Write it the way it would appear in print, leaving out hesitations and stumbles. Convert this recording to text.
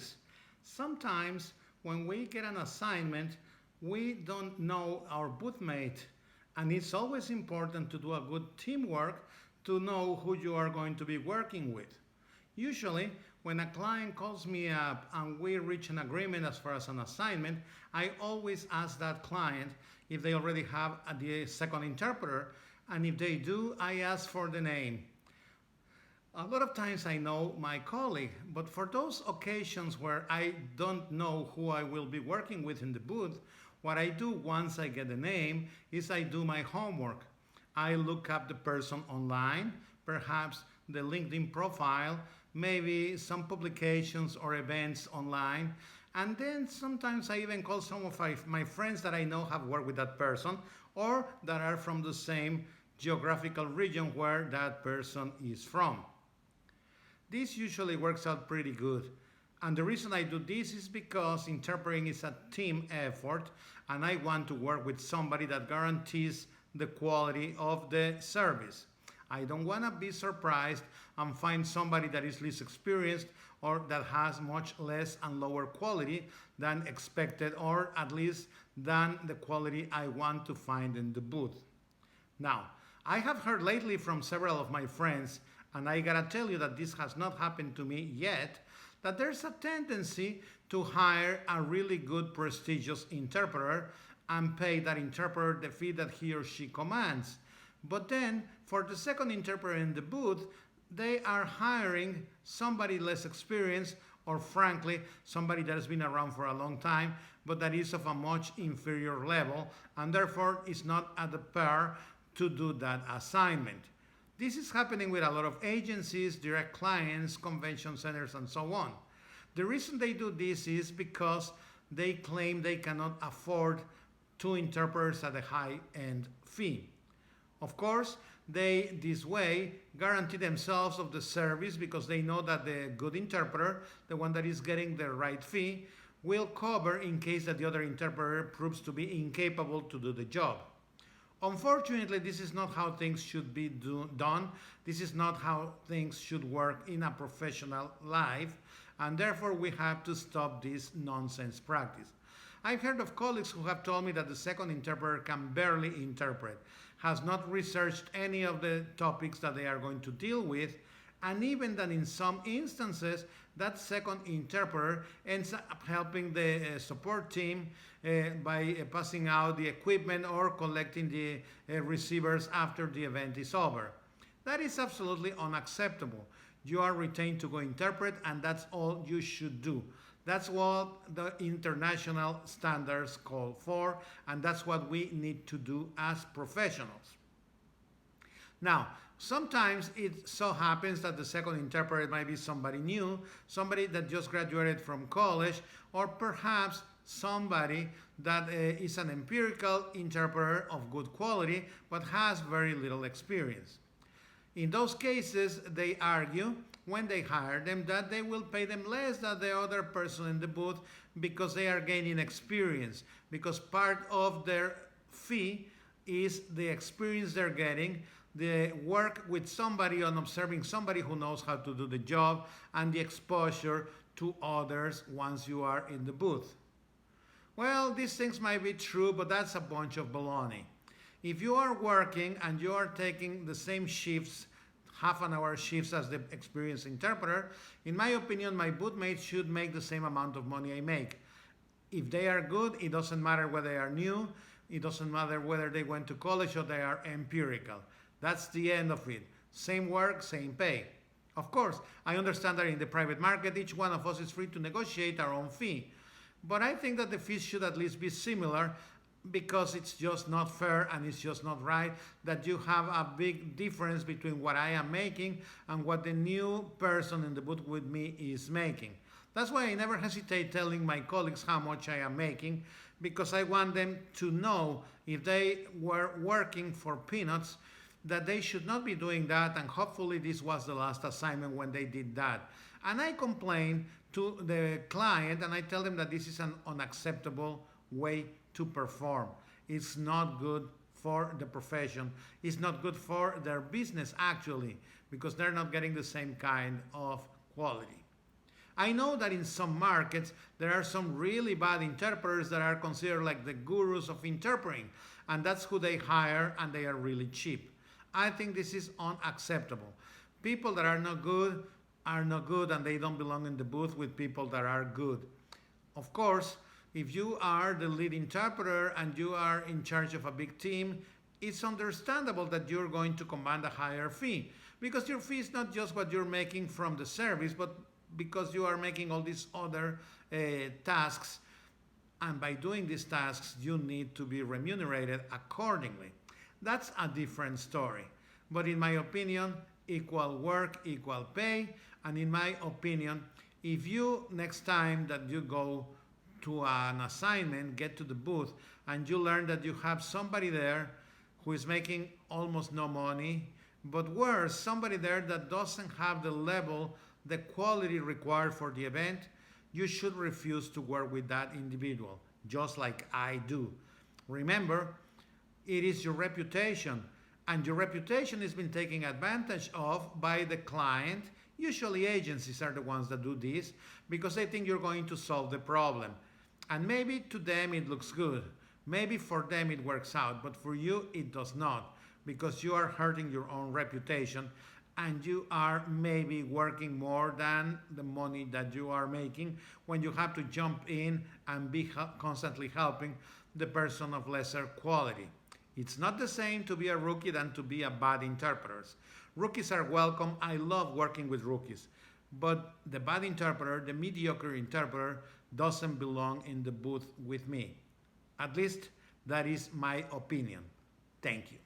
colleagues. Sometimes when we get an assignment, we don't know our boothmate, and it's always important to do a good teamwork to know who you are going to be working with. Usually, when a client calls me up and we reach an agreement as far as an assignment, I always ask that client if they already have the second interpreter, and if they do, I ask for the name. A lot of times I know my colleague, but for those occasions where I don't know who I will be working with in the booth, what I do once I get the name is I do my homework. I look up the person online, perhaps the LinkedIn profile, maybe some publications or events online, and then sometimes I even call some of my friends that I know have worked with that person or that are from the same geographical region where that person is from. This usually works out pretty good. And the reason I do this is because interpreting is a team effort and I want to work with somebody that guarantees the quality of the service. I don't want to be surprised and find somebody that is less experienced or that has much less and lower quality than expected, or at least than the quality I want to find in the booth. Now, I have heard lately from several of my friends, and I gotta tell you that this has not happened to me yet, that there's a tendency to hire a really good, prestigious interpreter and pay that interpreter the fee that he or she commands. But then, for the second interpreter in the booth, they are hiring somebody less experienced, or frankly, somebody that has been around for a long time, but that is of a much inferior level, and therefore is not at the par to do that assignment. This is happening with a lot of agencies, direct clients, convention centers, and so on. The reason they do this is because they claim they cannot afford two interpreters at a high-end fee. Of course, they this way guarantee themselves of the service because they know that the good interpreter, the one that is getting the right fee, will cover in case that the other interpreter proves to be incapable to do the job. Unfortunately, this is not how things should be done. This is not how things should work in a professional life, and therefore we have to stop this nonsense practice. I've heard of colleagues who have told me that the second interpreter can barely interpret, has not researched any of the topics that they are going to deal with, and even that in some instances, that second interpreter ends up helping the support team by passing out the equipment or collecting the receivers after the event is over. That is absolutely unacceptable. You are retained to go interpret, and that's all you should do. That's what the international standards call for, and that's what we need to do as professionals. Now, sometimes it so happens that the second interpreter might be somebody new, somebody that just graduated from college, or perhaps somebody that is an empirical interpreter of good quality but has very little experience. In those cases, they argue when they hire them that they will pay them less than the other person in the booth because they are gaining experience, because part of their fee is the experience they're getting, the work with somebody and observing somebody who knows how to do the job, and the exposure to others once you are in the booth. Well, these things might be true, but that's a bunch of baloney. If you are working and you are taking the same shifts, half an hour shifts as the experienced interpreter, in my opinion, my bootmates should make the same amount of money I make. If they are good, it doesn't matter whether they are new, it doesn't matter whether they went to college or they are empirical. That's the end of it. Same work, same pay. Of course, I understand that in the private market, each one of us is free to negotiate our own fee. But I think that the fees should at least be similar, because it's just not fair and it's just not right that you have a big difference between what I am making and what the new person in the booth with me is making. That's why I never hesitate telling my colleagues how much I am making, because I want them to know if they were working for peanuts that they should not be doing that, and hopefully this was the last assignment when they did that. And I complain to the client and I tell them that this is an unacceptable way to perform. It's not good for the profession. It's not good for their business actually, because they're not getting the same kind of quality. I know that in some markets there are some really bad interpreters that are considered like the gurus of interpreting, and that's who they hire, and they are really cheap. I think this is unacceptable. People that are not good, and they don't belong in the booth with people that are good. Of course, if you are the lead interpreter and you are in charge of a big team, it's understandable that you're going to command a higher fee, because your fee is not just what you're making from the service, but because you are making all these other tasks, and by doing these tasks you need to be remunerated accordingly. That's a different story. But in my opinion, equal work, equal pay. And in my opinion, if you next time that you go to an assignment, get to the booth, and you learn that you have somebody there who is making almost no money, but worse, somebody there that doesn't have the level, the quality required for the event, you should refuse to work with that individual, just like I do. Remember, it is your reputation, and your reputation has been taken advantage of by the client. Usually agencies are the ones that do this because they think you're going to solve the problem. And maybe to them it looks good. Maybe for them it works out, but for you it does not, because you are hurting your own reputation, and you are maybe working more than the money that you are making when you have to jump in and be constantly helping the person of lesser quality. It's not the same to be a rookie than to be a bad interpreter. Rookies are welcome. I love working with rookies. But the bad interpreter, the mediocre interpreter, doesn't belong in the booth with me. At least that is my opinion. Thank you.